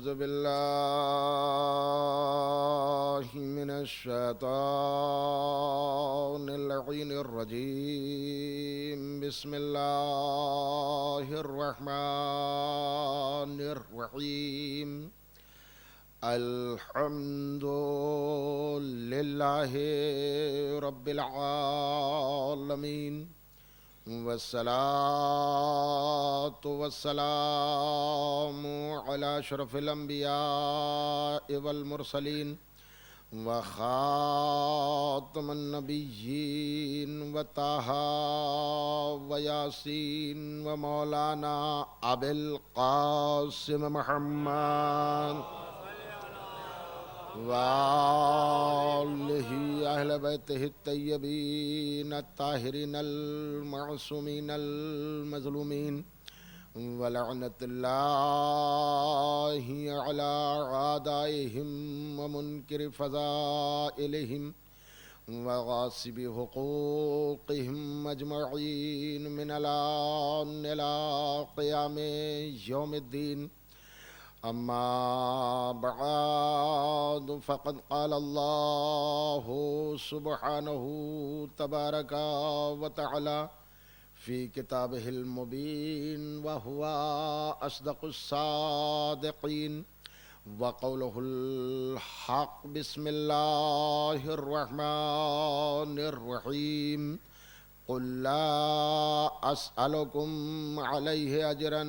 أعوذ بالله من الشيطان اللعين الرجيم بسم الله الرحمن الرحيم الحمد لله رب العالمين والصلاة والسلام على أشرف الأنبياء والمرسلين وخاتم النبيين وطه وياسين ومولانا أبي القاسم محمد وآلہ اہل بیتہ الطیبین الطاہرین المعصومین المظلومین ولعنت اللہ علی اعدائہم ومنکر فضائلہم وغاصب حقوقہم اجمعین من الآن الى قیام یوم الدین أما بعد فقد قال الله سبحانه تبارك وتعالى في كتابه المبين وهو أصدق الصادقين وقوله الحق بسم الله الرحمن الرحيم قل لا أسألكم عليه أجرا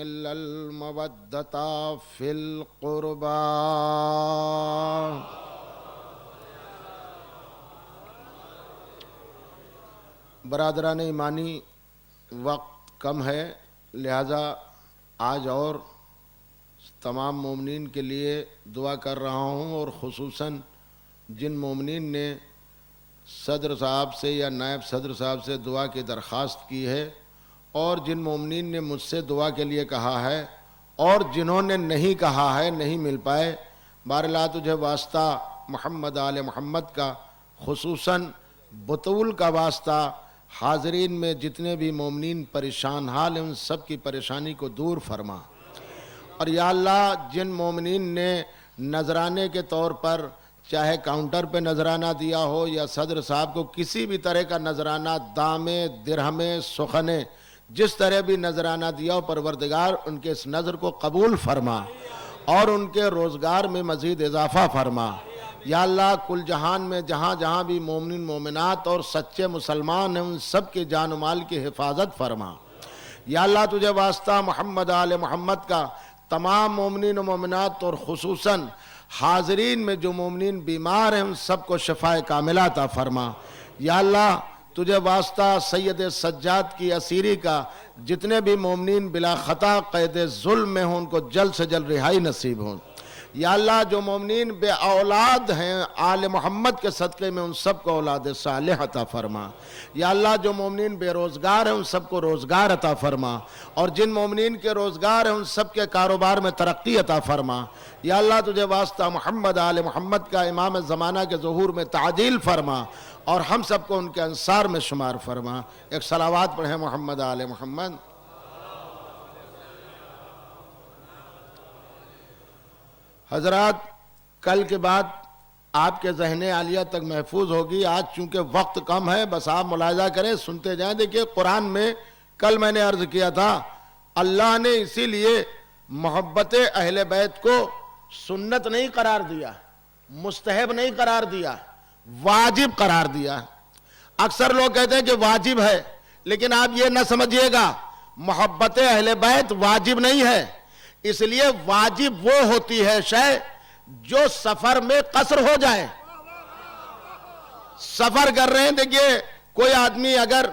إلا المودة في القربى برادران ایمانی، وقت کم ہے، لہذا آج اور تمام مومنین کے لیے دعا کر رہا ہوں، اور خصوصاً جن مومنین نے صدر صاحب سے یا نائب صدر صاحب سے دعا کی درخواست کی ہے، اور جن مومنین نے مجھ سے دعا کے لیے کہا ہے، اور جنہوں نے نہیں کہا ہے، نہیں مل پائے، بہرحال تجھے واسطہ محمد آل محمد کا، خصوصاً بطول کا واسطہ، حاضرین میں جتنے بھی مومنین پریشان حال ہیں ان سب کی پریشانی کو دور فرما۔ اور یا اللہ جن مومنین نے نذرانے کے طور پر چاہے کاؤنٹر پہ نذرانہ دیا ہو یا صدر صاحب کو کسی بھی طرح کا نذرانہ، دامے، درہمے، سخنے، جس طرح بھی نذرانہ دیا ہو، پروردگار ان کے اس نذر کو قبول فرما اور ان کے روزگار میں مزید اضافہ فرما۔ یا اللہ کل جہان میں جہاں جہاں بھی مومنین مومنات اور سچے مسلمان ہیں ان سب کے جان و مال کی حفاظت فرما۔ یا اللہ تجھے واسطہ محمد آل محمد کا، تمام مومنین و مومنات اور خصوصاً حاضرین میں جو مومنین بیمار ہیں ان سب کو شفاء کاملہ عطا فرما۔ یا اللہ تجھے واسطہ سید سجاد کی اسیری کا، جتنے بھی مومنین بلا خطا قید ظلم میں ہوں ان کو جلد سے جلد رہائی نصیب ہوں۔ یا اللہ جو مومنین بے اولاد ہیں آل محمد کے صدقے میں ان سب کو اولاد صالح عطا فرما۔ یا اللہ جو مومنین بے روزگار ہیں ان سب کو روزگار عطا فرما، اور جن مومنین کے روزگار ہیں ان سب کے کاروبار میں ترقی عطا فرما۔ یا اللہ تجھے واسطہ محمد آل محمد کا امام زمانہ کے ظہور میں تعجیل فرما، اور ہم سب کو ان کے انصار میں شمار فرما۔ ایک صلوات پڑھیں محمد آل محمد۔ حضرات کل کے بعد آپ کے ذہن عالیہ تک محفوظ ہوگی، آج چونکہ وقت کم ہے، بس آپ ملاحظہ کریں، سنتے جائیں۔ دیکھیں قرآن میں کل میں نے عرض کیا تھا اللہ نے اسی لیے محبت اہل بیت کو سنت نہیں قرار دیا، مستحب نہیں قرار دیا، واجب قرار دیا۔ اکثر لوگ کہتے ہیں کہ واجب ہے، لیکن آپ یہ نہ سمجھیے گا محبت اہل بیت واجب نہیں ہے، اس لیے واجب وہ ہوتی ہے شے جو سفر میں قصر ہو جائے۔ سفر کر رہے ہیں، دیکھیے کوئی آدمی اگر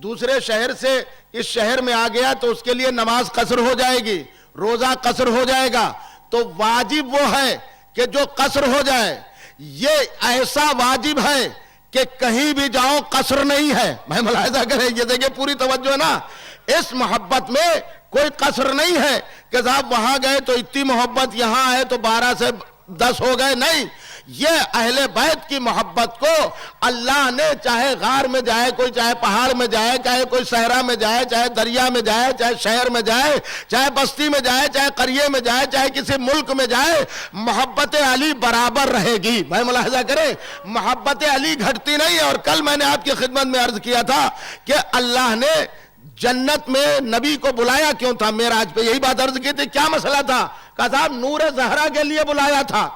دوسرے شہر سے اس شہر میں آ گیا تو اس کے لیے نماز قصر ہو جائے گی، روزہ قصر ہو جائے گا، تو واجب وہ ہے کہ جو قصر ہو جائے۔ یہ ایسا واجب ہے کہ کہیں بھی جاؤ قصر نہیں ہے۔ میں ملاحظہ کریں، یہ دیکھیں پوری توجہ ہے نا، اس محبت میں کوئی قصر نہیں ہے کہ صاحب وہاں گئے تو اتنی محبت، یہاں آئے تو 12 سے 10 ہو گئے، نہیں، یہ اہل بیت کی محبت کو اللہ نے چاہے غار میں جائے کوئی، چاہے پہاڑ میں جائے، چاہے کوئی صحرا میں جائے، چاہے دریا میں جائے، چاہے شہر میں جائے، چاہے بستی میں جائے، چاہے قریے میں جائے، چاہے کسی ملک میں جائے، محبت علی برابر رہے گی۔ بھائی ملاحظہ کریں، محبت علی گھٹتی نہیں ہے۔ اور کل میں نے آپ کی خدمت میں عرض کیا تھا کہ اللہ نے جنت میں نبی کو بلایا کیوں تھا؟ معراج پہ یہی بات عرض کی تھی، کیا مسئلہ تھا؟ کہا صاحب نور زہرا کے لیے بلایا تھا۔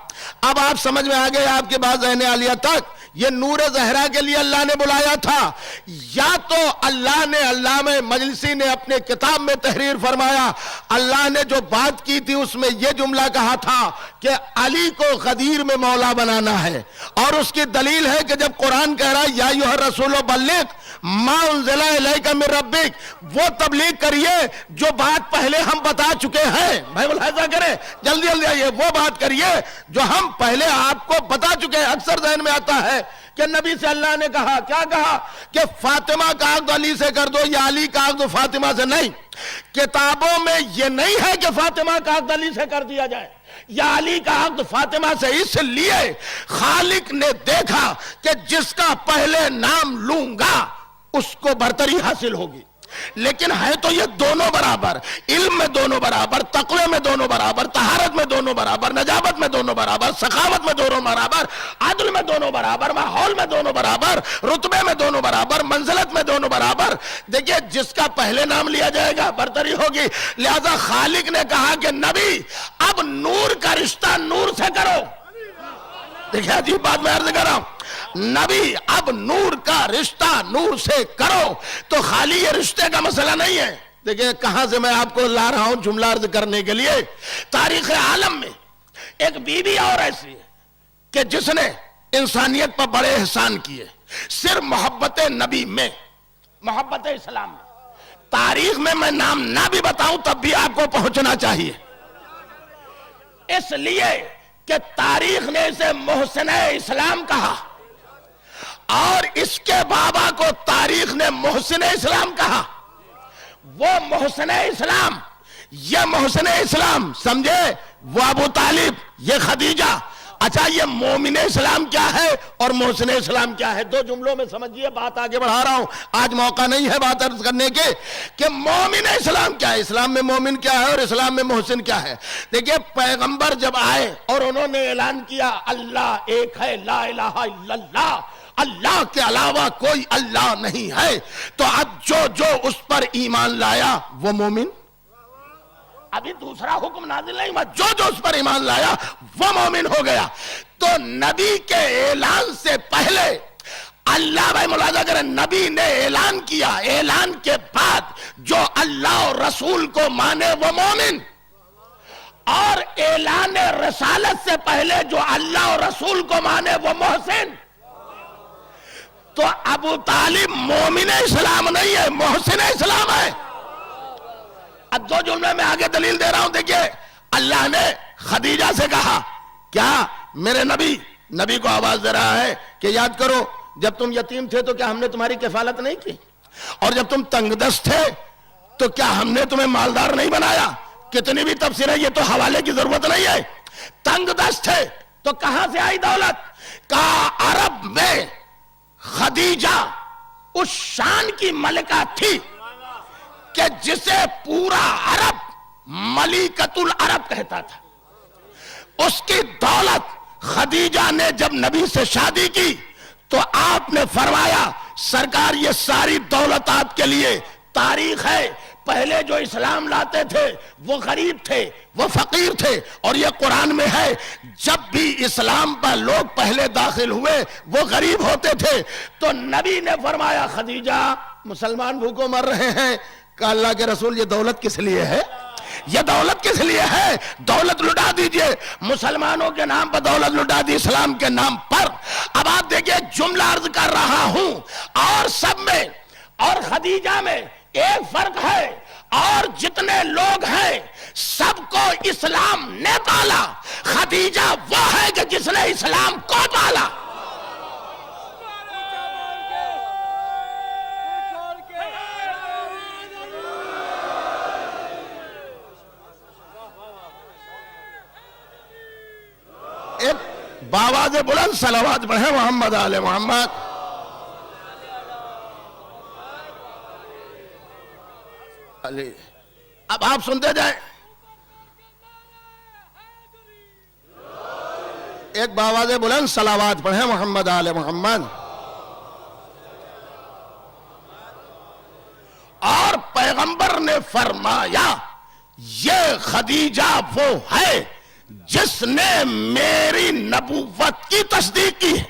اب آپ سمجھ میں آگئے آپ کے بعد ذہن عالیہ تک، یہ نور زہرا کے لیے اللہ نے بلایا تھا، یا تو اللہ نے علامہ مجلسی نے اپنے کتاب میں تحریر فرمایا، اللہ نے جو بات کی تھی اس میں یہ جملہ کہا تھا کہ علی کو غدیر میں مولا بنانا ہے، اور اس کی دلیل ہے کہ جب قرآن کہہ رہا ہے یا ایھا الرسول بلغ ما انزل الیک من ربک، وہ تبلیغ کریے جو بات پہلے ہم بتا چکے ہیں۔ بھائی ملاحظہ کریں، جلدی جلدی آئیے، وہ بات کریے جو ہم پہلے آپ کو بتا چکے ہیں۔ اکثر ذہن میں آتا ہے کہ نبی سے اللہ نے کہا، کیا کہا کہ فاطمہ کا عقد علی سے کر دو یا علی کا عقد فاطمہ سے۔ نہیں، کتابوں میں یہ نہیں ہے کہ فاطمہ کا عقد علی سے کر دیا جائے یا علی کا عقد فاطمہ سے، اس لیے خالق نے دیکھا کہ جس کا پہلے نام لوں گا اس کو برتری حاصل ہوگی۔ لیکن ہے تو یہ دونوں برابر، علم میں دونوں برابر، تقوی میں دونوں برابر، طہارت میں دونوں برابر، نجابت میں دونوں برابر، سخاوت میں دونوں برابر، عدل میں دونوں برابر، ماحول میں دونوں برابر، رتبے میں دونوں برابر، منزلت میں دونوں برابر۔ دیکھیے جس کا پہلے نام لیا جائے گا برتری ہوگی۔ لہذا خالق نے کہا کہ نبی اب نور کا رشتہ نور سے کرو۔ دیکھیں عجیب بات میں عرض کر رہا ہوں، نبی اب نور کا رشتہ نور سے کرو، تو خالی یہ رشتے کا مسئلہ نہیں ہے۔ دیکھیں کہاں سے میں آپ کو لا رہا ہوں جملہ عرض کرنے کے لیے۔ تاریخ عالم میں ایک بی بی اور ایسی ہے کہ جس نے انسانیت پر بڑے احسان کیے، صرف محبت نبی میں، محبت اسلام میں۔ تاریخ میں نام نہ بھی بتاؤں تب بھی آپ کو پہنچنا چاہیے، اس لیے کہ تاریخ نے اسے محسن اسلام کہا، اور اس کے بابا کو تاریخ نے محسن اسلام کہا۔ وہ محسن اسلام، یہ محسن اسلام سمجھے، وہ ابو طالب، یہ خدیجہ۔ اچھا یہ مومن اسلام کیا ہے اور محسن اسلام کیا ہے؟ دو جملوں میں سمجھیے، بات آگے بڑھا رہا ہوں، آج موقع نہیں ہے بات عرض کرنے کے کہ مومن اسلام کیا ہے، اسلام میں مومن کیا ہے اور اسلام میں محسن کیا ہے۔ دیکھیے پیغمبر جب آئے اور انہوں نے اعلان کیا اللہ ایک ہے، لا الہ الا اللہ، اللہ کے علاوہ کوئی اللہ نہیں ہے، تو اب جو اس پر ایمان لایا وہ مومن۔ ابھی دوسرا حکم نازل نہیں ہوا، جو اس پر ایمان لایا وہ مومن ہو گیا۔ تو نبی کے اعلان سے پہلے اللہ، بھائی ملاحظہ کریں، نبی نے اعلان کیا، اعلان کے بعد جو اللہ اور رسول کو مانے وہ مومن، اور اعلان رسالت سے پہلے جو اللہ اور رسول کو مانے وہ محسن۔ تو ابو طالب مومن اسلام نہیں ہے، محسن اسلام ہے۔ اب دو جملے میں آگے دلیل دے رہا ہوں۔ دیکھیے اللہ نے خدیجہ سے کہا، کیا میرے نبی کو آواز دے رہا ہے کہ یاد کرو جب تم یتیم تھے تو کیا ہم نے تمہاری کفالت نہیں کی، اور جب تم تنگ دست تھے تو کیا ہم نے تمہیں مالدار نہیں بنایا؟ کتنی بھی تفسیر ہے، یہ تو حوالے کی ضرورت نہیں ہے۔ تنگ دست تھے تو کہاں سے آئی دولت؟ کہا عرب میں خدیجہ اس شان کی ملکہ تھی کہ جسے پورا عرب ملکۃ العرب کہتا تھا۔ اس کی دولت، خدیجہ نے جب نبی سے شادی کی تو آپ نے فرمایا سرکار یہ ساری دولت آپ کے لیے۔ تاریخ ہے پہلے جو اسلام لاتے تھے وہ غریب تھے، وہ فقیر تھے، اور یہ قرآن میں ہے جب بھی اسلام پر لوگ پہلے داخل ہوئے وہ غریب ہوتے تھے۔ تو نبی نے فرمایا خدیجہ مسلمان بھوکوں مر رہے ہیں، کہ اللہ کے رسول یہ دولت کس لیے ہے؟ یہ دولت کس لیے ہے؟ دولت لٹا دیجئے، مسلمانوں کے نام پر دولت لٹا دی، اسلام کے نام پر۔ اب آپ دیکھیں جملہ عرض کر رہا ہوں، اور سب میں اور خدیجہ میں ایک فرق ہے، اور جتنے لوگ ہیں سب کو اسلام نے پالا، خدیجہ وہ ہے کہ جس نے اسلام کو پالا۔ باواز بلند صلوات پڑھیں محمد آل محمد. علی اب آپ سنتے جائیں. ایک باواز بلند صلوات پڑھیں محمد آل محمد. اور پیغمبر نے فرمایا یہ خدیجہ وہ ہے جس نے میری نبوت کی تصدیق کی ہے.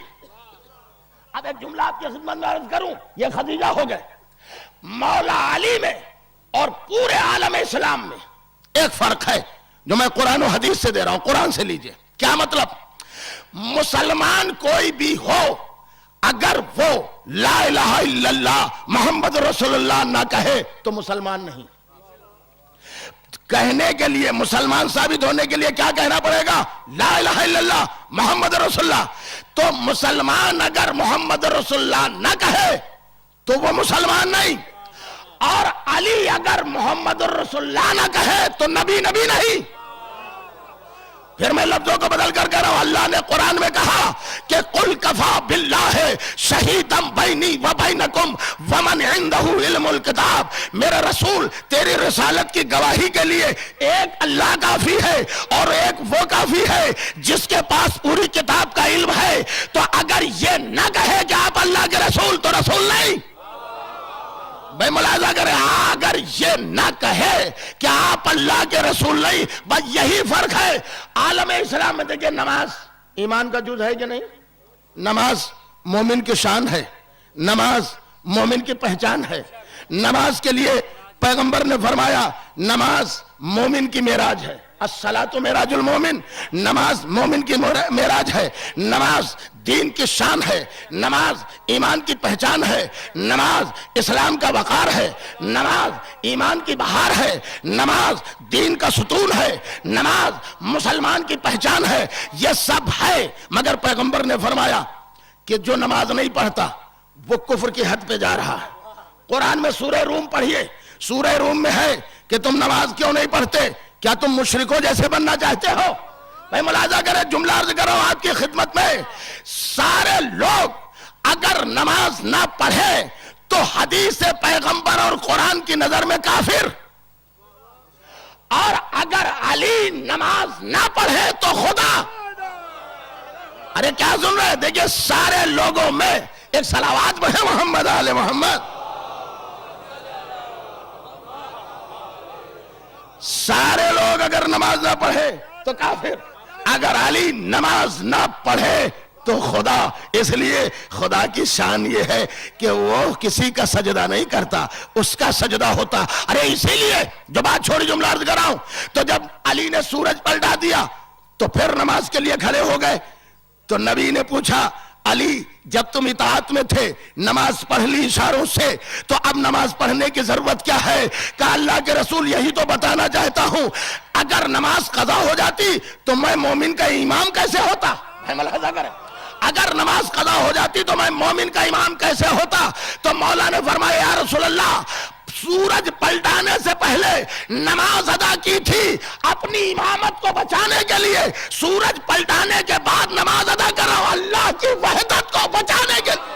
اب ایک جملہ آپ کی خدمت میں عرض کروں, یہ خدیجہ ہو گئے. مولا علی میں اور پورے عالم اسلام میں ایک فرق ہے جو میں قرآن و حدیث سے دے رہا ہوں. قرآن سے لیجئے. کیا مطلب؟ مسلمان کوئی بھی ہو اگر وہ لا الہ الا اللہ محمد رسول اللہ نہ کہے تو مسلمان نہیں. کہنے کے لیے, مسلمان ثابت ہونے کے لیے کیا کہنا پڑے گا؟ لا الہ الا اللہ محمد رسول اللہ. تو مسلمان اگر محمد رسول اللہ نہ کہے تو وہ مسلمان نہیں. اور علی اگر محمد رسول اللہ نہ کہے تو نبی نہیں. پھر میں لفظوں کو بدل کر کہہ رہا ہوں. اللہ نے قرآن میں کہا کہ قل کفا باللہ شہیدا بینی و بینکم ومن عندہ علم الکتاب. میرے رسول تیری رسالت کی گواہی کے لیے ایک اللہ کافی ہے اور ایک وہ کافی ہے جس کے پاس پوری کتاب کا علم ہے. تو اگر یہ نہ کہے کہ آپ اللہ کے رسول تو رسول نہیں. بھائی ملاحظہ کریں, اگر یہ نہ کہے کہ آپ اللہ کے رسول نہیں, بس یہی فرق ہے. عالم اسلام میں دیکھیں, نماز ایمان کا جز ہے کہ نہیں؟ نماز مومن کی شان ہے, نماز مومن کی پہچان ہے. نماز کے لیے پیغمبر نے فرمایا نماز مومن کی معراج ہے. الصلاۃ معراج المومن. نماز مومن کی معراج ہے. نماز دین کی شان ہے. نماز ایمان کی پہچان ہے. نماز اسلام کا وقار ہے. نماز ایمان کی بہار ہے. نماز دین کا ستون ہے. نماز مسلمان کی پہچان ہے. یہ سب ہے, مگر پیغمبر نے فرمایا کہ جو نماز نہیں پڑھتا وہ کفر کی حد پہ جا رہا ہے. قرآن میں سورہ روم پڑھیے. سورہ روم میں ہے کہ تم نماز کیوں نہیں پڑھتے؟ کیا تم مشرکوں جیسے بننا چاہتے ہو؟ میں ملاحظہ کریں, جملہ عرض کر رہا ہوں آپ کی خدمت میں. سارے لوگ اگر نماز نہ پڑھے تو حدیث پیغمبر اور قرآن کی نظر میں کافر, اور اگر علی نماز نہ پڑھے تو خدا. ارے کیا سن رہے ہیں؟ دیکھیں سارے لوگوں میں ایک صلوات پڑھے محمد آل محمد. سارے لوگ اگر نماز نہ پڑھے تو کافر, اگر علی نماز نہ پڑھے تو خدا. اس لیے خدا کی شان یہ ہے کہ وہ کسی کا سجدہ نہیں کرتا, اس کا سجدہ ہوتا. ارے اسی لیے جو بات چھوڑی جملہ عرض کر رہا ہوں, تو جب علی نے سورج پلٹا دیا تو پھر نماز کے لیے کھڑے ہو گئے. تو نبی نے پوچھا علی جب تم اطاعت میں تھے نماز پڑھ لی اشاروں سے, تو اب نماز پڑھنے کی ضرورت کیا ہے؟ کہ اللہ کے رسول یہی تو بتانا چاہتا ہوں, اگر نماز قضا ہو جاتی تو میں مومن کا امام کیسے ہوتا؟ میں ملاحظہ کریں, اگر نماز قضا ہو جاتی تو میں مومن کا امام کیسے ہوتا؟ تو مولا نے فرمایا یا رسول اللہ سورج پلٹانے سے پہلے نماز ادا کی تھی اپنی امامت کو بچانے کے لیے, سورج پلٹانے کے بعد نماز ادا کر رہا ہوں اللہ کی وحدت کو بچانے کے لیے.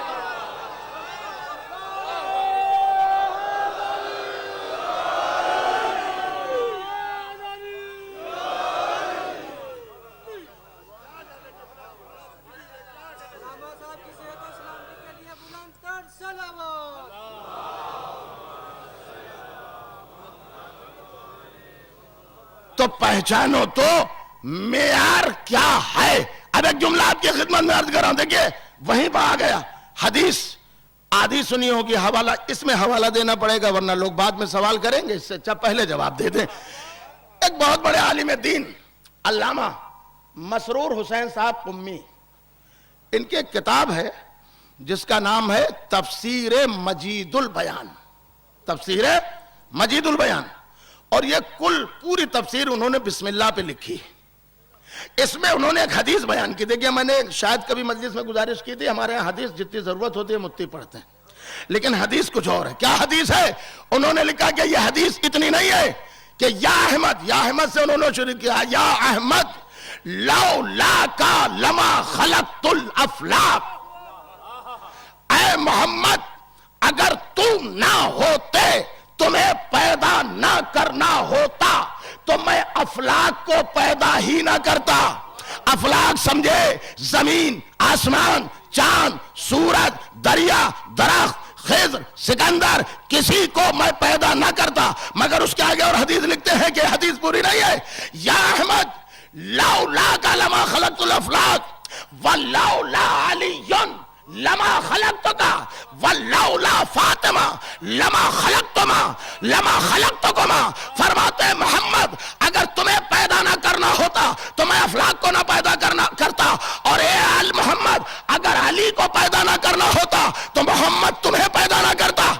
تو پہچانو تو معیار کیا ہے. اب ایک جملہ آپ کی خدمت میں عرض کر رہا ہوں, دیکھیے وہیں پہ آ گیا حدیث آدھی سنی ہوگی, حوالہ اس میں حوالہ دینا پڑے گا ورنہ لوگ بعد میں سوال کریں گے, اس سے اچھا پہلے جواب دے دیں. ایک بہت بڑے عالم دین علامہ مسرور حسین صاحب قمی, ان کی ایک کتاب ہے جس کا نام ہے تفسیر مجید البیان. تفسیر مجید البیان, اور یہ پوری تفسیر انہوں نے بسم اللہ پہ لکھی. اس میں انہوں نے ایک حدیث بیان کی. دیکھیں میں نے شاید کبھی مجلس میں گزارش کی تھی, ہمارے یہاں حدیث جتنی ضرورت ہوتی ہے ہم اتنی پڑھتے ہیں, لیکن حدیث کچھ اور ہے. کیا حدیث ہے؟ انہوں نے لکھا کہ یہ حدیث اتنی نہیں ہے کہ یا احمد سے انہوں نے شروع کیا, یا احمد لولا کا لما خلقت الافلاق، اے محمد اگر تم نہ ہوتے، تمہیں پیدا نہ کرنا ہوتا تو میں افلاق کو پیدا ہی نہ کرتا۔ افلاق سمجھے زمین، آسمان، چاند، سورج، دریا، درخت، خضر، سکندر، کسی کو میں پیدا نہ کرتا۔ مگر اس کے آگے اور حدیث لکھتے ہیں کہ حدیث پوری نہیں ہے، یا احمد لولا کا لما خلقت الافلاق ولولا علی لما خلقتکا ولولا فاطمہ لما خلقتکما۔ فرماتے ہیں محمد اگر تمہیں پیدا نہ کرنا ہوتا تو میں افلاق کو نہ پیدا کرتا، اور اے آل محمد اگر علی کو پیدا نہ کرنا ہوتا تو محمد تمہیں پیدا نہ کرتا۔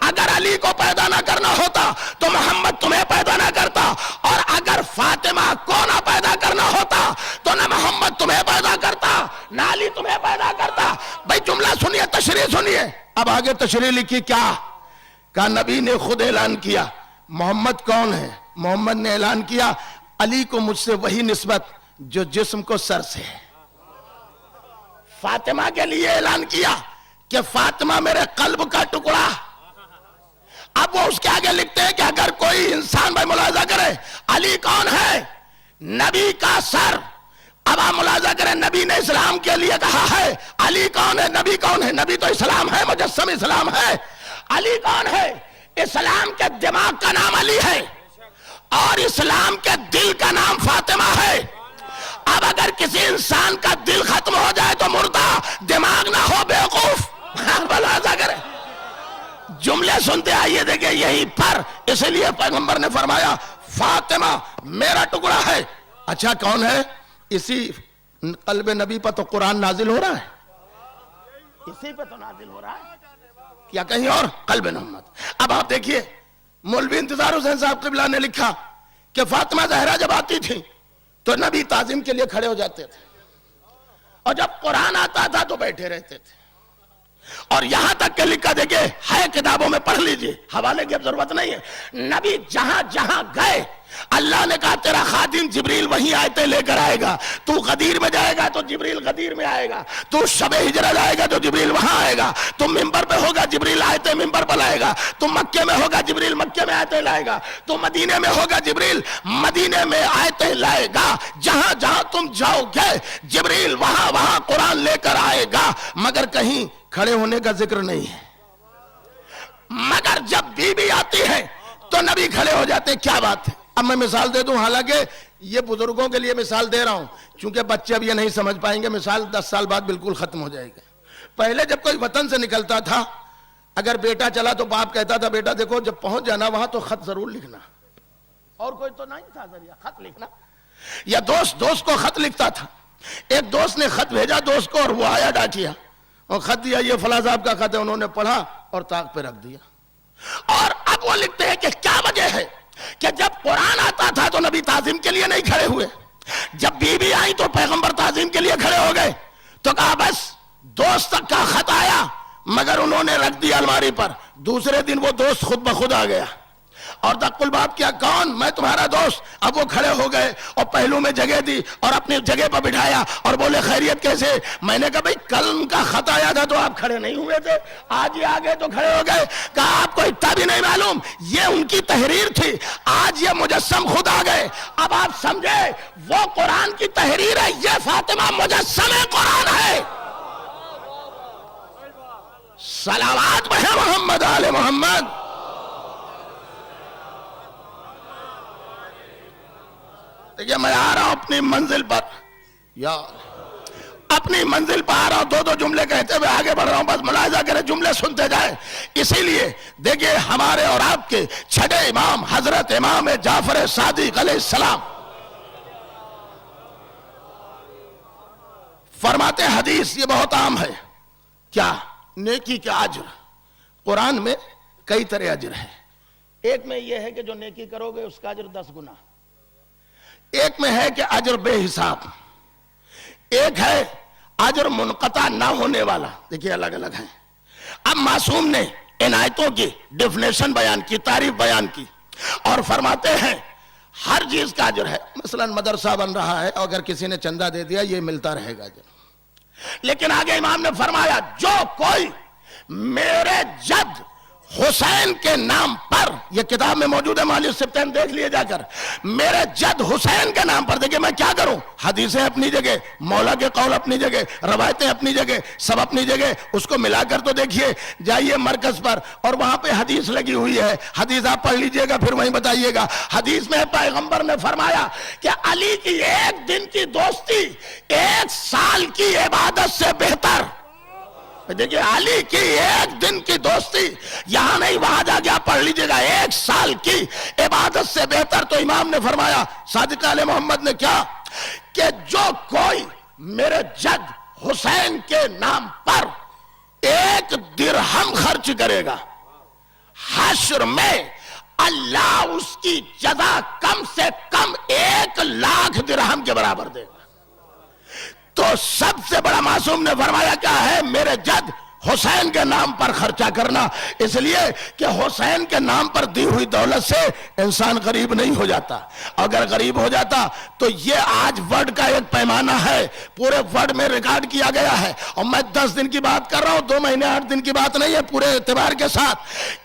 اگر علی کو پیدا نہ کرنا ہوتا تو محمد تمہیں پیدا نہ کرتا، اور اگر فاطمہ کو نہ پیدا کرنا ہوتا تو نہ محمد تمہیں پیدا کرتا نہ علی تمہیں پیدا کرتا۔ بھائی جملہ سنیے، تشریح سنیے۔ اب آگے تشریح لکھی کیا؟ کہ نبی نے خود اعلان کیا محمد کون ہے؟ محمد نے اعلان کیا علی کو مجھ سے وہی نسبت جو جسم کو سر سے ہے۔ فاطمہ کے لیے اعلان کیا کہ فاطمہ میرے قلب کا ٹکڑا۔ اب وہ اس کے آگے لکھتے ہیں کہ اگر کوئی انسان بھائی ملاحظہ کرے علی کون ہے؟ نبی کا سر۔ اب آپ ملاحظہ کریں، نبی نے اسلام کے لیے کہا ہے علی کون ہے؟ نبی کون ہے؟ نبی تو اسلام ہے، مجسم اسلام ہے۔ علی کون ہے؟ اسلام کے دماغ کا نام علی ہے اور اسلام کے دل کا نام فاطمہ ہے۔ اب اگر کسی انسان کا دل ختم ہو جائے تو مردہ، دماغ نہ ہو بیوقوف۔ ملاحظہ کریں، جملے سنتے آئیے دیکھیں یہی پر، اس لیے پیغمبر نے فرمایا فاطمہ میرا ٹکڑا ہے۔ اچھا کون ہے؟ اسی قلب نبی پر تو قرآن نازل ہو رہا ہے، اسی پہ تو نازل ہو رہا ہے، یا کہیں اور؟ قلب محمد۔ اب آپ دیکھیے مولوی انتظار حسین صاحب قبلہ نے لکھا کہ فاطمہ زہرا جب آتی تھی تو نبی تعظیم کے لیے کھڑے ہو جاتے تھے، اور جب قرآن آتا تھا تو بیٹھے رہتے تھے، اور یہاں تک کہ لکھا دیکھیں ہے کتابوں میں، پڑھ لیجئے، حوالے کی اب ضرورت نہیں ہے۔ نبی جہاں جہاں گئے اللہ نے کہا تیرا خادم جبریل وہیں آیتیں لے کر آئے گا، تو غدیر میں جائے گا تو جبریل غدیر میں آئے گا، تو شب ہجرہ جائے گا تو جبریل وہاں آئے گا، تم ممبر پہ ہوگا جبریل آیتیں ممبر پر لائے گا، تم مکے میں ہوگا جبریل مکے میں آیتیں لائے گا، تو مدینے میں ہوگا جبریل مدینے میں آیتیں لائے گا۔ جہاں جہاں تم جاؤ گے جبریل وہاں وہاں قرآن لے کر آئے گا، مگر کہیں کھڑے ہونے کا ذکر نہیں ہے۔ مگر جب بی بی آتی ہے تو نبی کھڑے ہو جاتے۔ کیا بات ہے؟ اب میں مثال دے دوں، حالانکہ یہ بزرگوں کے لیے مثال دے رہا ہوں چونکہ بچے اب یہ نہیں سمجھ پائیں گے، مثال 10 سال بعد بالکل ختم ہو جائے گا۔ پہلے جب کوئی وطن سے نکلتا تھا، اگر بیٹا چلا تو باپ کہتا تھا بیٹا دیکھو جب پہنچ جانا وہاں تو خط ضرور لکھنا، اور کوئی تو نہیں تھا ذریعہ، خط لکھنا، یا دوست کو خط لکھتا تھا۔ ایک دوست نے خط بھیجا دوست کو، اور وہ آیا ڈاکیا اور خط دیا یہ فلاں صاحب کا خط ہے، انہوں نے پڑھا اور طاق پہ رکھ دیا۔ اور اب وہ لکھتے ہیں کہ کیا وجہ ہے کہ جب قرآن آتا تھا تو نبی تعظیم کے لیے نہیں کھڑے ہوئے، جب بی بی آئی تو پیغمبر تعظیم کے لیے کھڑے ہو گئے، تو کہا بس دوست تک کا خط آیا مگر انہوں نے رکھ دیا الماری پر، دوسرے دن وہ دوست خود بخود آ گیا اور دق الباب کیا کون؟ میں تمہارا دوست۔ اب وہ کھڑے ہو گئے اور پہلو میں جگہ دی اور اپنی جگہ پر بٹھایا اور بولے خیریت کیسے؟ میں نے کہا بھئی کل ان کا خط آیا تھا تو آپ کھڑے نہیں ہوئے تھے، آج یہ آگے تو کھڑے ہو گئے۔ کہا آپ کو اتنا بھی نہیں معلوم یہ ان کی تحریر تھی، آج یہ مجسم خود آ گئے۔ اب آپ سمجھے وہ قرآن کی تحریر ہے، یہ فاطمہ مجسم قرآن ہے۔ صلوات بہ محمد آل محمد۔ دیکھئے میں آ رہا ہوں اپنی منزل پر، یا اپنی منزل پر آ رہا ہوں، دو جملے کہتے ہوئے آگے بڑھ رہا ہوں، بس ملاحظہ کریں جملے سنتے جائیں۔ اسی لیے دیکھئے ہمارے اور آپ کے چھٹے امام حضرت امام جعفر صادق علیہ السلام فرماتے حدیث یہ بہت عام ہے، کیا؟ نیکی کے اجر۔ قرآن میں کئی طرح اجر ہے، ایک میں یہ ہے کہ جو نیکی کرو گے اس کا اجر 10 گنا، ایک میں ہے کہ اجر بے حساب، ایک ہے اجر منقطع نہ ہونے والا۔ دیکھیے الگ الگ ہیں۔ اب معصوم نے ان آیتوں کی ڈیفینیشن بیان کی، تعریف بیان کی، اور فرماتے ہیں ہر چیز کا اجر ہے. مثلا مدرسہ بن رہا ہے، اگر کسی نے چندہ دے دیا یہ ملتا رہے گا اجر. لیکن آگے امام نے فرمایا جو کوئی میرے جد حسین کے نام پر، یہ کتاب میں موجود ہے مالی سبتین دیکھ لیے جا کر، میرے جد حسین کے نام پر، دیکھیں میں کیا کروں، حدیثیں اپنی جگہ، مولا کے قول اپنی جگہ، روایتیں اپنی جگہ، سب اپنی جگہ، اس کو ملا کر تو دیکھیے. جائیے مرکز پر اور وہاں پہ حدیث لگی ہوئی ہے، حدیث آپ پڑھ لیجئے گا پھر وہیں بتائیے گا. حدیث میں پیغمبر نے فرمایا کہ علی کی ایک دن کی دوستی 1 سال کی عبادت سے بہتر. دیکھیں علی کی ایک دن کی دوستی، یہاں نہیں وہاں جا کے آپ پڑھ لیجئے گا، 1 سال کی عبادت سے بہتر. تو امام نے فرمایا، صادق آل محمد نے کیا کہ جو کوئی میرے جد حسین کے نام پر 1 درہم خرچ کرے گا، حشر میں اللہ اس کی جزا کم سے کم 1,00,000 درہم کے برابر دے گا. تو سب سے بڑا معصوم نے فرمایا کیا ہے، میرے جد حسین کے نام پر خرچہ کرنا. اس لیے کہ حسین کے نام پر دی ہوئی دولت سے انسان غریب نہیں ہو جاتا. اگر غریب ہو جاتا تو یہ آج ورڈ کا ایک پیمانہ ہے، پورے ورڈ میں ریکارڈ کیا گیا ہے. اور میں 10 دن کی بات کر رہا ہوں، 2 مہینے 8 دن کی بات نہیں ہے، پورے اعتبار کے ساتھ،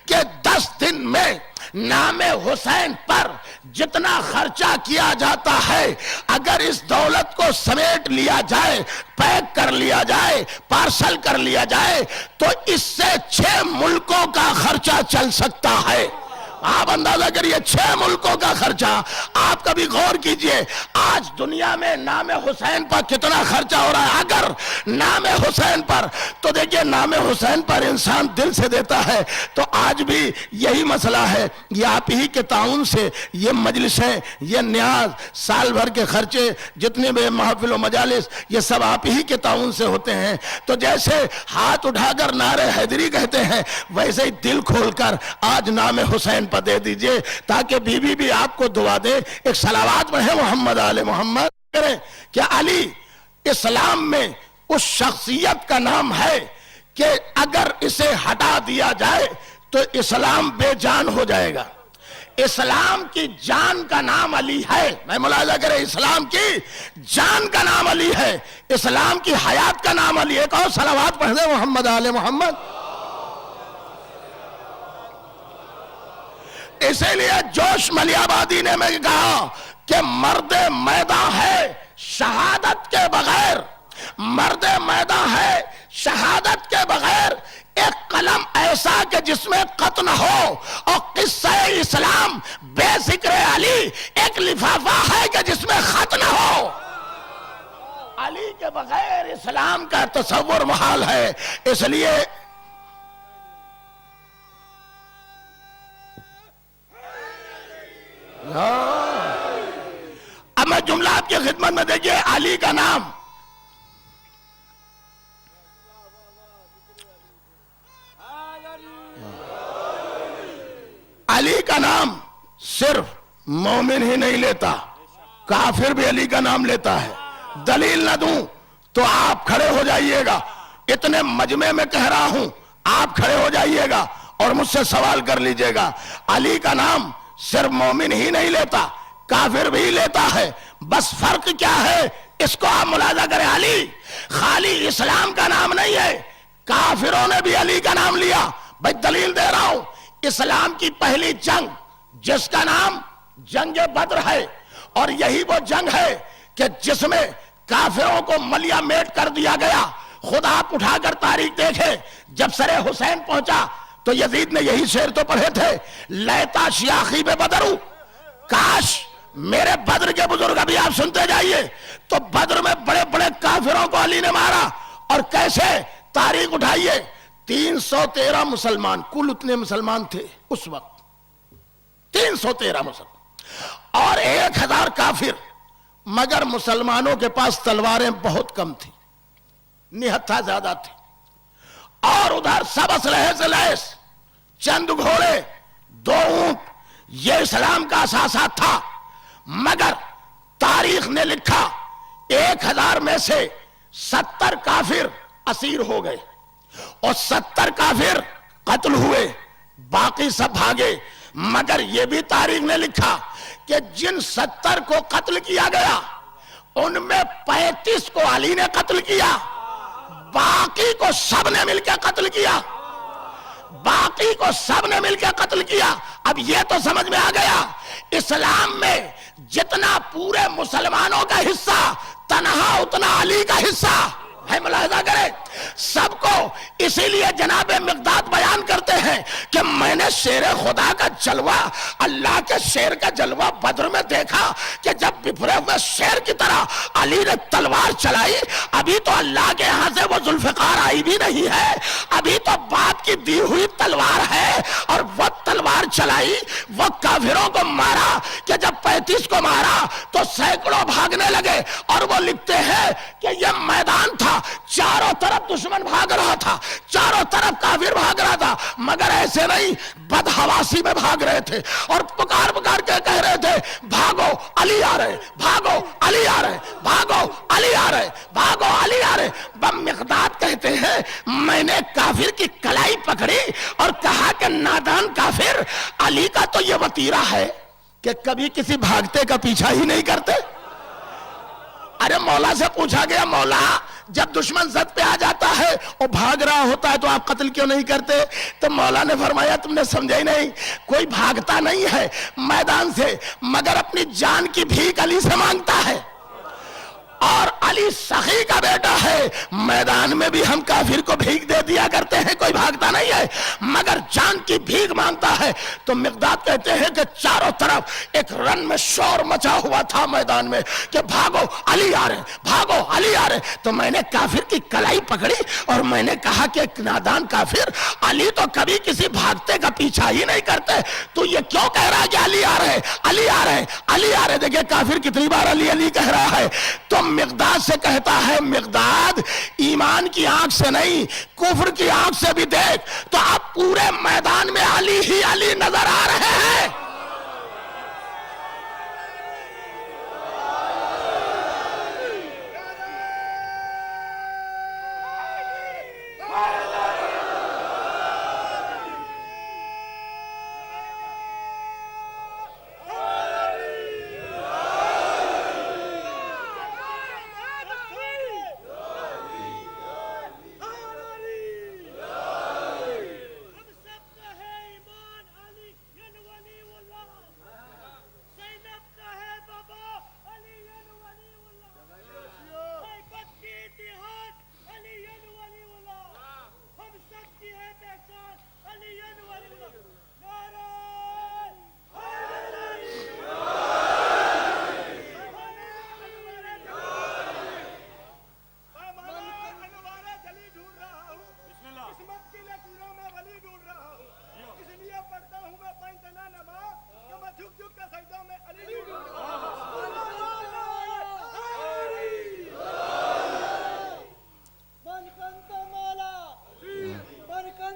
کہ 10 دن میں نام حسین پر جتنا خرچہ کیا جاتا ہے، اگر اس دولت کو سمیٹ لیا جائے، پیک کر لیا جائے، پارسل کر لیا جائے، تو اس سے 6 ملکوں کا خرچہ چل سکتا ہے. آپ اندازہ کریے 6 ملکوں کا خرچہ. آپ کبھی غور کیجئے آج دنیا میں نام حسین پر کتنا خرچہ ہو رہا ہے. اگر نام حسین پر، تو دیکھیں نام حسین پر انسان دل سے دیتا ہے. تو آج بھی یہی مسئلہ ہے، یہ آپ ہی کے تعاون سے یہ مجلسیں، یہ نیاز، سال بھر کے خرچے، جتنے بھی محفل و مجالس، یہ سب آپ ہی کے تعاون سے ہوتے ہیں. تو جیسے ہاتھ اٹھا کر نعرہ حیدری کہتے ہیں، ویسے ہی دل کھول کر آج نام حسین پر دے دیجئے، تاکہ بی بی بھی آپ کو دعا دے. ایک صلوات پڑھیں محمد آل محمد کریں. کہ علی اسلام میں اس شخصیت کا نام ہے کہ اگر اسے ہٹا دیا جائے تو اسلام بے جان ہو جائے گا. اسلام کی جان کا نام علی ہے. میں ملاحظہ کریں، اسلام کی جان کا نام علی ہے، اسلام کی حیات کا نام علی ہے. ایک اور صلوات پڑھ دیں محمد آل محمد. اسی لیے جوش ملی آبادی نے میں کہا کہ مرد میدان ہے شہادت کے بغیر، مرد میدان ہے شہادت کے بغیر ایک قلم ایسا کہ جس میں خط نہ ہو، اور قصہ اسلام بے ذکر علی ایک لفافہ ہے کہ جس میں خط نہ ہو. علی کے بغیر اسلام کا تصور محال ہے. اس لیے اب میں جملات کی خدمت میں دیکھیے، علی کا نام علی کا نام صرف مومن ہی نہیں لیتا، کافر بھی علی کا نام لیتا ہے. دلیل نہ دوں تو آپ کھڑے ہو جائیے گا، اتنے مجمع میں کہہ رہا ہوں، آپ کھڑے ہو جائیے گا اور مجھ سے سوال کر لیجئے گا. علی کا نام صرف مومن ہی نہیں لیتا، کافر بھی لیتا ہے. بس فرق کیا ہے، اس کو آپ ملاحظہ کریں. علی خالی اسلام کا نام نہیں ہے، کافروں نے بھی علی کا نام لیا. بھائی دلیل دے رہا ہوں، اسلام کی پہلی جنگ جس کا نام جنگ بدر ہے، اور یہی وہ جنگ ہے کہ جس میں کافروں کو ملیا میٹ کر دیا گیا. خود آپ اٹھا کر تاریخ دیکھیں، جب سر حسین پہنچا تو یزید نے یہی شعر تو پڑھے تھے، لیتا شیاخی بے بدرو، کاش میرے بدر کے بزرگ. ابھی آپ سنتے جائیے. تو بدر میں بڑے بڑے کافروں کو علی نے مارا. اور کیسے، تاریخ اٹھائیے، 313 مسلمان، کل اتنے مسلمان تھے اس وقت، 313 مسلمان، اور 1000 کافر. مگر مسلمانوں کے پاس تلواریں بہت کم تھی، نہتھا زیادہ تھی. اور ادھر سب اسلحے سے لیس، چند گھوڑے، 2 اونٹ. یہ اسلام کا اثاثہ تھا. مگر تاریخ نے لکھا 1000 میں سے 70 کافر اسیر ہو گئے، اور 70 کافر قتل ہوئے، باقی سب بھاگے. مگر یہ بھی تاریخ نے لکھا کہ جن 70 کو قتل کیا گیا ان میں 35 کو علی نے قتل کیا، باقی کو سب نے مل کے قتل کیا، باقی کو سب نے مل کے قتل کیا۔ اب یہ تو سمجھ میں آ گیا اسلام میں جتنا پورے مسلمانوں کا حصہ تنہا اتنا علی کا حصہ ہے، ملاحظہ کریں سب کو۔ اسی لیے جناب مقداد بیان کرتے ہیں کہ میں نے شیر خدا کا جلوہ، اللہ کے شیر کا جلوہ بدر میں دیکھا کہ جب بپھرے ہوئے شیر کی طرح علی نے تلوار چلائی، ابھی تو اللہ کے یہاں سے وہ ذوالفقار آئی بھی نہیں ہے، ابھی تو باپ کی دی ہوئی تلوار ہے، اور وہ تلوار چلائی، وہ کافروں کو مارا کہ جب 35 کو مارا تو سینکڑوں بھاگنے لگے، اور وہ لکھتے ہیں کہ یہ میدان تھا، چاروں طرف دشمن بھاگ رہا تھا، چاروں طرف کافر بھاگ رہا تھا، مگر ایسے نہیں، بدحواسی میں بھاگ رہے تھے اور پکار پکار کے کہہ رہے تھے بھاگو علی آ رہے، بھاگو علی آ رہے، بھاگو علی آ رہے، بھاگو علی آ رہے۔ مقداد کہتے ہیں میں نے کافر کی کلائی پکڑی اور کہا کہ نادان کافر، علی کا تو یہ وطیرہ ہے کہ کبھی کسی بھاگتے کا پیچھا ہی نہیں کرتے۔ ارے مولا سے پوچھا گیا مولا جب دشمن زد پہ آ جاتا ہے اور بھاگ رہا ہوتا ہے تو آپ قتل کیوں نہیں کرتے؟ تو مولا نے فرمایا تم نے سمجھا ہی نہیں، کوئی بھاگتا نہیں ہے میدان سے مگر اپنی جان کی بھیک علی سے مانگتا ہے، اور علی سخی کا بیٹا ہے، میدان میں بھی ہم کافر کو بھیک دے دیا کرتے ہیں، کوئی بھاگتا نہیں ہے مگر جان کی بھیک مانگتا ہے۔ تو مقداد کہتے ہیں کہ چاروں طرف ایک رن میں شور مچا ہوا تھا میدان میں کہ بھاگو علی آ رہے، بھاگو علی آ رہے۔ تو میں نے کافر کی کلائی پکڑی اور میں نے کہا کہ ایک نادان کافر، علی تو کبھی کسی بھاگتے کا پیچھا ہی نہیں کرتے، تو یہ کیوں کہہ رہا ہے کہ علی آ رہے، علی آ رہے، علی آ رہے؟ دیکھیں کافر کتنی بار علی علی کہہ رہا ہے۔ تو مقداد سے کہتا ہے مقداد ایمان کی آنکھ سے نہیں کفر کی آنکھ سے بھی دیکھ، تو اب پورے میدان میں علی ہی علی نظر آ رہے ہیں۔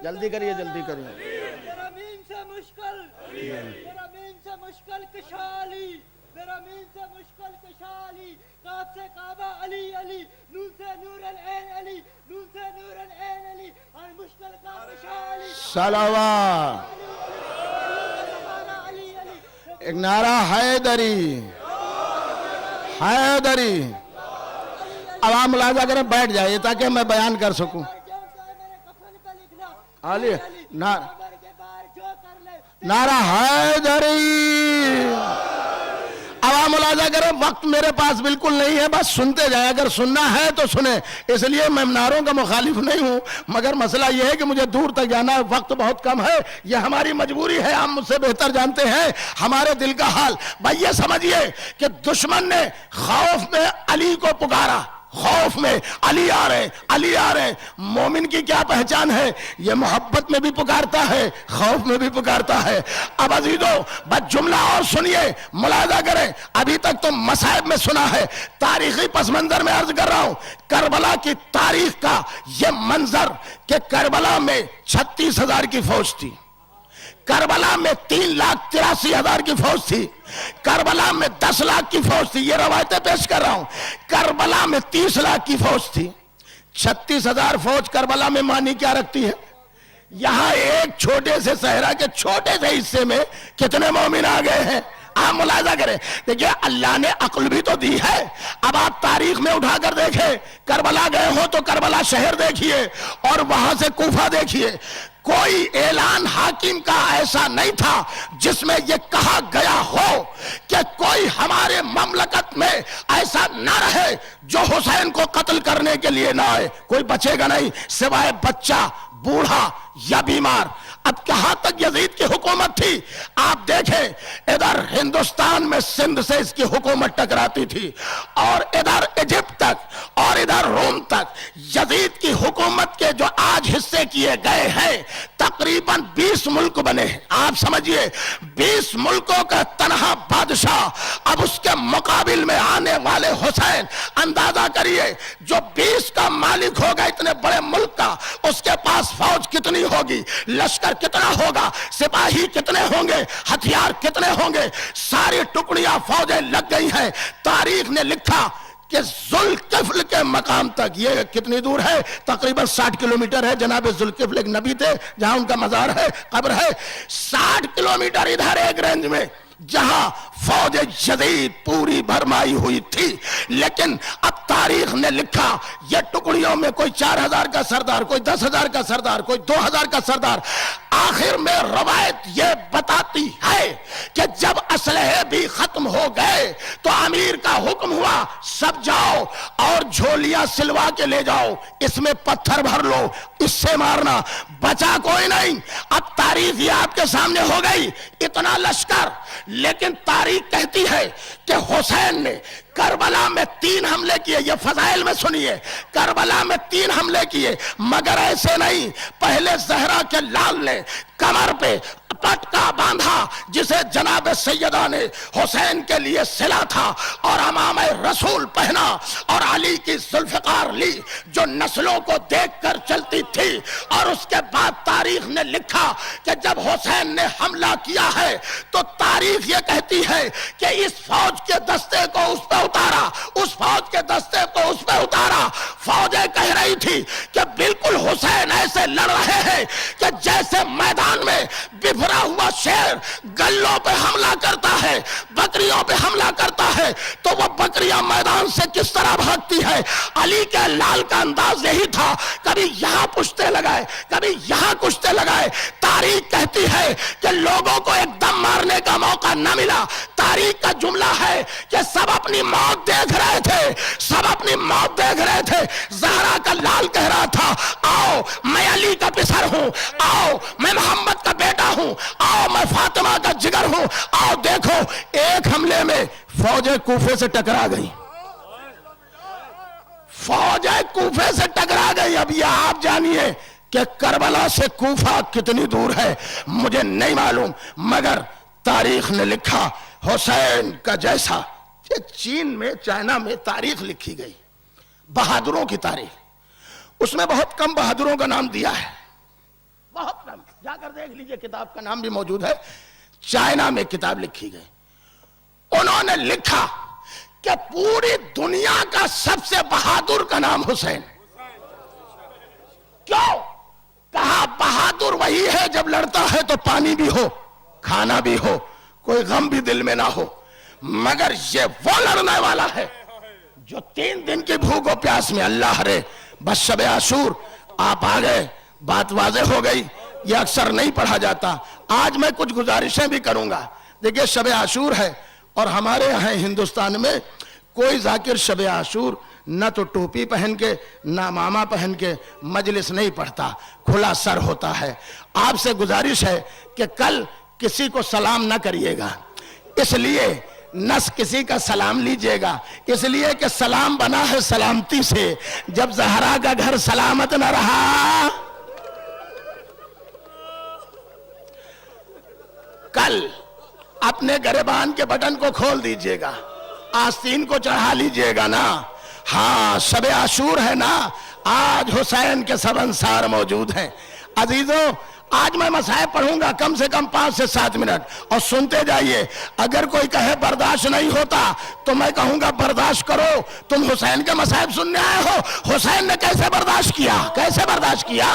جلدی کریے جلدی کریے۔ میرا مین سے مشکل، میرا مین سے مشکل کشالی، میرا مین سے مشکل کشالی، کاف سے کعبہ علی علی، نون سے نور العین علی، نون سے نور العین علی، اور مشکل کا کشالی صلوات۔ ایک نعرہ حیدری، حیدری۔ عوام ملاحظہ کریں بیٹھ جائیے تاکہ میں بیان کر سکوں۔ علی نعرہ حیدری۔ عوام ملاحظہ کریں وقت میرے پاس بالکل نہیں ہے، بس سنتے جائیں، اگر سننا ہے تو سنیں، اس لیے میں نعروں کا مخالف نہیں ہوں، مگر مسئلہ یہ ہے کہ مجھے دور تک جانا ہے، وقت بہت کم ہے، یہ ہماری مجبوری ہے، آپ مجھ سے بہتر جانتے ہیں ہمارے دل کا حال۔ بھائی یہ سمجھیے کہ دشمن نے خوف میں علی کو پکارا، خوف میں علی آ رہے، علی آ رہے۔ مومن کی کیا پہچان ہے؟ یہ محبت میں بھی پکارتا ہے، خوف میں بھی پکارتا ہے۔ اب عزیزو بس جملہ اور سنیے، ملاحظہ کریں، ابھی تک تو مصائب میں سنا ہے، تاریخی پس منظر میں عرض کر رہا ہوں، کربلا کی تاریخ کا یہ منظر کہ کربلا میں 36,000 کی فوج تھی، کربلا میں 3,83,000 کی فوج تھی، کربلا میں 10 لاکھ کی فوج تھی، یہ روایتیں پیش کر رہا ہوں، کربلا میں 30 لاکھ کی فوج تھی۔ 36,000 فوج کربلا میں معنی کیا رکھتی ہے؟ یہاں ایک چھوٹے سے صحرا کے چھوٹے سے حصے میں کتنے مومن آ گئے ہیں؟ آپ ذرا ملاحظہ کریں. دیکھیں اللہ نے عقل بھی تو دی ہے. اب آپ تاریخ میں اٹھا کر دیکھیں, کربلا گئے ہو تو کربلا شہر دیکھیے اور وہاں سے کوفہ دیکھیے. کوئی اعلان حاکم کا ایسا نہیں تھا جس میں یہ کہا گیا ہو کہ کوئی ہمارے مملکت میں ایسا نہ رہے جو حسین کو قتل کرنے کے لیے نہ آئے. کوئی بچے گا نہیں سوائے بچہ, بوڑھا یا بیمار. اب کہاں تک یزید کی حکومت تھی آپ دیکھیں, ادھر ہندوستان میں سندھ سے اس کی حکومت ٹکراتی تھی اور ادھر ایجپٹ تک اور ادھر روم تک. یزید کی حکومت کے جو آج حصے کیے گئے ہیں تقریباً 20 ملک بنے. آپ سمجھئے 20 ملکوں کا تنہا بادشاہ. اب اس کے مقابل میں آنے والے حسین, اندازہ کریے جو 20 کا مالک ہوگا اتنے بڑے ملک کا, اس کے پاس فوج کتنی ہوگی, لشکر کتنا ہوگا, سپاہی کتنے ہوں گے, ہتھیار کتنے ہوں گے. ساری ٹکڑیاں فوجیں لگ گئی ہیں. تاریخ نے لکھا کہ ذوالکفل کے مقام تک, یہ کتنی دور ہے, تقریباً 60 کلومیٹر ہے. جناب ذوالکفل ایک نبی تھے جہاں ان کا مزار ہے, قبر ہے. 60 کلومیٹر ادھر ایک رینج میں جہاں فوج یزید پوری بھرمائی ہوئی تھی. لیکن اب تاریخ نے لکھا یہ ٹکڑیوں میں کوئی 4000 کا سردار, کوئی 10,000 کا سردار, کوئی 2000 کا سردار. آخر میں روایت یہ بتاتی ہے کہ جب اسلحے بھی ختم ہو گئے تو امیر کا حکم ہوا سب جاؤ اور جھولیاں سلوا کے لے جاؤ, اس میں پتھر بھر لو, اس سے مارنا. بچا کوئی نہیں. اب تاریخ یہ آپ کے سامنے ہو گئی, اتنا لشکر. لیکن تاریخ کہتی ہے کہ حسین نے کربلا میں 3 حملے کیے. یہ فضائل میں سنیے, کربلا میں 3 حملے کیے, مگر ایسے نہیں. پہلے زہرا کے لال نے کمر پہ پٹکا باندھا جسے جناب سیدہ نے حسین کے لیے سلا تھا, اور امام رسول پہنا اور علی کی ذوالفقار لی جو نسلوں کو دیکھ کر چلتی تھی. اور اس کے بعد تاریخ نے لکھا کہ جب حسین نے حملہ کیا ہے تو تاریخ یہ کہتی ہے کہ اس فوج کے دستے کو اس پہ اتارا, اس فوج کے دستے کو اس پہ اتارا. فوجیں کہہ رہی تھی کہ بالکل حسین ایسے لڑ رہے ہیں کہ جیسے میدان میں بفرا ہوا شیر گلوں پہ حملہ کرتا ہے, بکریوں پہ حملہ کرتا ہے, تو وہ بکریاں میدان سے کس طرح بھاگتی ہے. علی کے لال کا انداز یہی تھا, کبھی یہاں پشتے لگائے, کبھی یہاں کشتے لگائے. تاریخ کہتی ہے کہ لوگوں کو ایک دم مارنے کا موقع نہ ملا. تاریخ کا جملہ ہے کہ سب اپنی موت دیکھ رہے تھے, سب اپنی موت دیکھ رہے تھے. زہرا کا لال کہہ رہا تھا آؤ میں علی کا پسر ہوں, آؤ میں محمد کا بیٹا ہوں, آؤ میں فاطمہ کا جگر ہوں, آؤ دیکھو. ایک حملے میں فوجیں کوفے سے ٹکرا گئی, فوجیں کوفے سے ٹکرا گئی. اب یہ آپ جانیے کہ کربلا سے کوفہ کتنی دور ہے مجھے نہیں معلوم, مگر تاریخ نے لکھا حسین کا جیسا. چین میں, چائنا میں تاریخ لکھی گئی, بہادروں کی تاریخ, اس میں بہت کم بہادروں کا نام دیا ہے, بہت کم. جا کر دیکھ لیجئے, کتاب کا نام بھی موجود ہے. چائنا میں کتاب لکھی گئی, انہوں نے لکھا کہ پوری دنیا کا سب سے بہادر کا نام حسین. کیوں؟ کہا بہادر وہی ہے جب لڑتا ہے تو پانی بھی ہو, کھانا بھی ہو, کوئی غم بھی دل میں نہ ہو. مگر یہ وہ لڑنے والا ہے جو 3 دن کی بھوک و پیاس میں اللہ ہرے. بس شب عاشور آپ آ گئے, بات واضح ہو گئی. یہ اکثر نہیں پڑھا جاتا, آج میں کچھ گزارشیں بھی کروں گا. دیکھیں شب عاشور ہے اور ہمارے یہاں ہندوستان میں کوئی ذاکر شب عاشور نہ تو ٹوپی پہن کے نہ ماما پہن کے مجلس نہیں پڑھتا, کھلا سر ہوتا ہے. آپ سے گزارش ہے کہ کل کسی کو سلام نہ کریے گا, اس لیے نس کسی کا سلام لیجئے گا, اس لیے کہ سلام بنا ہے سلامتی سے. جب زہرا کا گھر سلامت نہ رہا, کل اپنے گریبان کے بٹن کو کھول دیجئے گا, آستین کو چڑھا لیجئے گا نا. ہاں شب عاشور ہے نا, آج حسین کے سب انصار موجود ہیں. عزیزوں آج میں مصائب پڑھوں گا کم سے کم 5 سے 7 منٹ, اور سنتے جائیے. اگر کوئی کہے برداشت نہیں ہوتا تو میں کہوں گا برداشت کرو, تم حسین کے مصائب سننے آئے ہو. حسین نے کیسے برداشت کیا, کیسے برداشت کیا.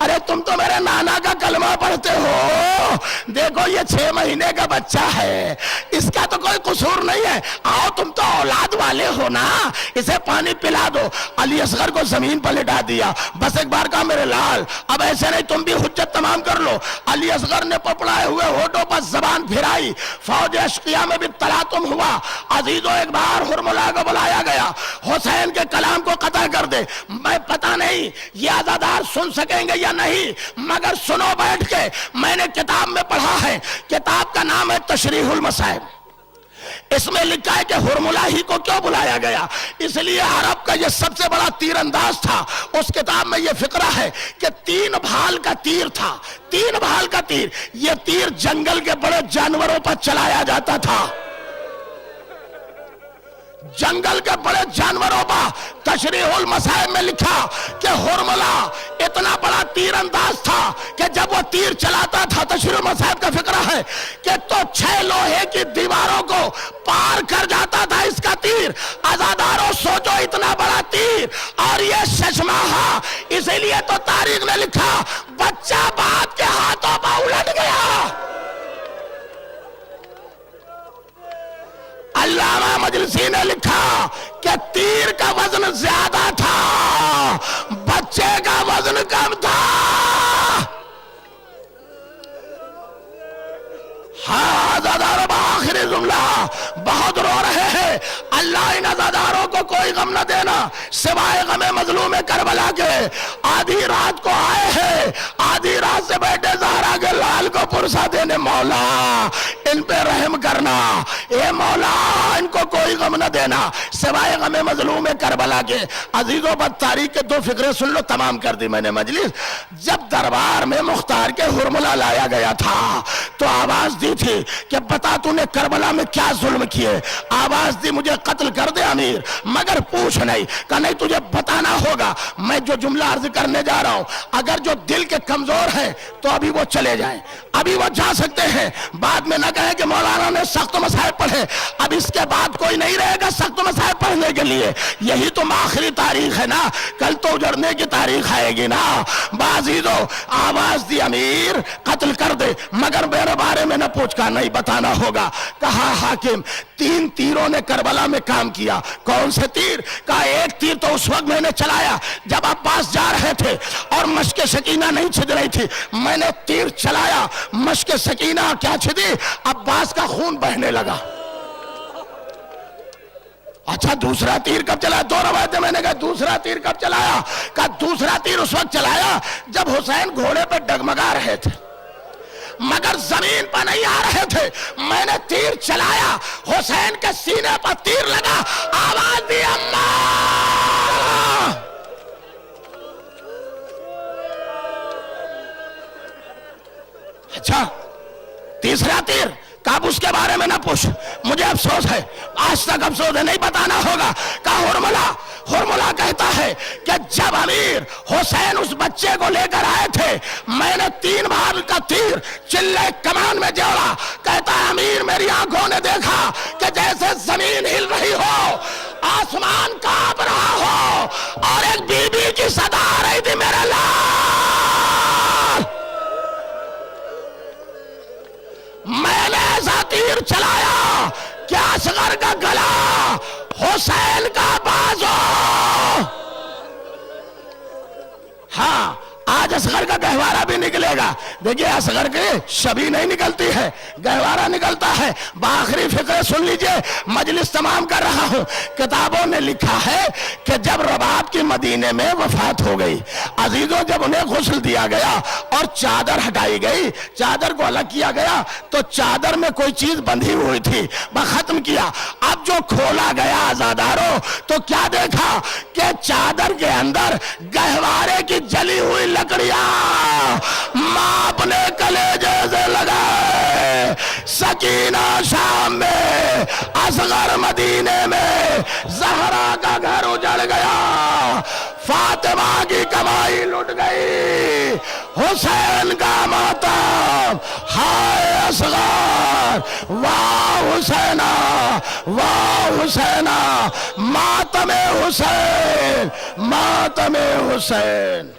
ارے تم تو میرے نانا کا کلمہ پڑھتے ہو، دیکھو یہ 6 مہینے کا بچہ ہے، اس کا تو کوئی قصور نہیں ہے، آؤ تم تو اولاد والے ہو نا، اسے پانی پلا دو۔ علی اصغر کو زمین پر لٹا دیا، بس ایک بار کہا میرے لال اب ایسے نہیں، تم بھی حجت تمام کر لو۔ علی اصغر نے پپڑائے ہوئے ہونٹوں پر زبان پھرائی، فوج اشقیاء میں بھی تلاطم ہوا۔ عزیزو ایک بار ہرملا کو بلایا گیا، حسین کے کلام کو قطع کر دے۔ میں پتہ نہیں یہ عزادار سن سکیں گے یا نہیں، مگر سنو بیٹھ کے، میں نے کتاب میں پڑھا ہے، کتاب کا نام ہے تشریح المصائب، اس میں لکھا ہے کہ ہرملا ہی کو کیوں بلایا گیا، اس لیے عرب کا یہ سب سے بڑا تیر انداز تھا۔ اس کتاب میں یہ فقرہ ہے کہ 3 بھال کا تیر تھا، 3 بھال کا تیر، یہ تیر جنگل کے بڑے جانوروں پر چلایا جاتا تھا، جنگل کے بڑے جانوروں پر۔ تشریح المصائب میں لکھا کہ ہرملا اتنا بڑا تیر انداز تھا کہ جب وہ تیر چلاتا تھا، تشریح المصائب کا فقرہ ہے کہ تو 6 لوہے کی دیواروں کو پار کر جاتا تھا اس کا تیر۔ عزاداروں سوچو اتنا بڑا تیر اور یہ ششماہا، اسی لیے تو تاریخ نے لکھا بچہ باپ کے ہاتھوں پر الٹ گیا۔ علامہ مجلسی نے لکھا کہ تیر کا وزن زیادہ تھا، بچے کا وزن کم تھا۔ ہاں عزاداروں بآخری جملہ بہت رو رہے ہیں، اللہ ان عزاداروں کو کوئی غم نہ دینا سوائے غم مظلوم کربلا کے۔ آدھی رات کو آئے ہیں، آدھی رات سے بیٹھے زہرا کے لال کو پرسا دینے، مولا ان پہ رحم کرنا، اے مولا ان کو کوئی غم نہ دینا سوائے غم مظلوم کربلا کے۔ عزیزوں بد تاریخ کے 2 فقرے سن لو، تمام کر دی میں نے مجلس۔ جب دربار میں مختار کے ہرملا لایا گیا تھا تو آواز دی تھی کہ بتا تو نے کربلا میں کیا ظلم کیے، آواز دی مجھے قتل کر دے امیر، مگر پوچھ نہیں، کہ نہیں تجھے بتانا ہوگا۔ میں جو جملہ عرض کرنے جا رہا ہوں، اگر جو دل کے کمزور ہیں تو ابھی وہ چلے جائیں، ابھی وہ جا سکتے ہیں، بعد میں نہ کہیں کہ مولانا نے سخت مسائل پڑھے، اب اس کے بعد کوئی نہیں رہے گا سخت مسائل پڑھنے کے لیے، یہی تو آخری تاریخ ہے نا، کل تو اجڑنے کی تاریخ آئے گی نا۔ بازیدو آواز دی امیر قتل کر دے، مگر میرے بارے میں نہ پوچھ، کا نہیں بتانا ہوگا۔ کہا حاکم 3 تیروں نے کربلا میں کام کیا، کون سے تیر؟ کہا ایک تیر تو اس وقت میں نے چلایا جب عباس جا رہے تھے اور مشک سکینہ نہیں چھد رہی تھی، میں نے تیر چلایا، مشک سکینہ کیا چھدی؟ عباس کا خون بہنے لگا۔ اچھا دوسرا تیر کب چلایا؟ 2 روایتیں میں نے کہا دوسرا تیر کب چلایا؟ کہا دوسرا تیر اس وقت چلایا جب حسین گھوڑے پہ ڈگمگا رہے تھے مگر زمین پر نہیں آ رہے تھے، میں نے تیر چلایا، حسین کے سینے پر تیر لگا، آواز دی اماں۔ اچھا تیسرا تیر کب؟ اس کے بارے میں نہ پوچھ، مجھے افسوس ہے، آج تک افسوس ہے، نہیں بتانا ہوگا۔ کہا ہرملا کہتا ہے کہ جب امیر حسین اس بچے کو لے کر آئے تھے، میں نے 3 بار کا تیر چلے کمان میں جوڑا، کہتا ہے امیر میری آنکھوں نے دیکھا کہ جیسے زمین ہل رہی ہو، آسمان کانپ رہا ہو اور ایک بی بی کی صدا آ رہی تھی، میرے لال میں نے ایسا تیر چلایا کہ اصغر کا گلا حسین کا بازو۔ ہاں آج اصغر کا گہوارہ بھی نکلے گا، دیکھیے اصغر کی شبی نہیں نکلتی ہے، گہوارہ نکلتا ہے۔ بآخری فقرے سن لیجئے، مجلس تمام کر رہا ہوں۔ کتابوں نے لکھا ہے کہ جب رباب کی مدینے میں وفات ہو گئی، عزیزوں جب انہیں غسل دیا گیا اور چادر ہٹائی گئی، چادر کو الگ کیا گیا تو چادر میں کوئی چیز بندھی ہوئی تھی، ختم کیا۔ اب جو کھولا گیا عزاداروں تو کیا دیکھا کہ چادر کے اندر گہوارے کی جلی ہوئی لکڑیاں، ماں اپنے کلیجے سے لگائے، سکینہ شام میں، اصغر مدینے میں، زہرا کا گھر اجڑ گیا، فاطمہ کی کمائی لٹ گئی، حسین کا ماتم، ہائے اصغر، واہ حسینہ، واہ حسینہ، ماتم حسین، ماتم حسین۔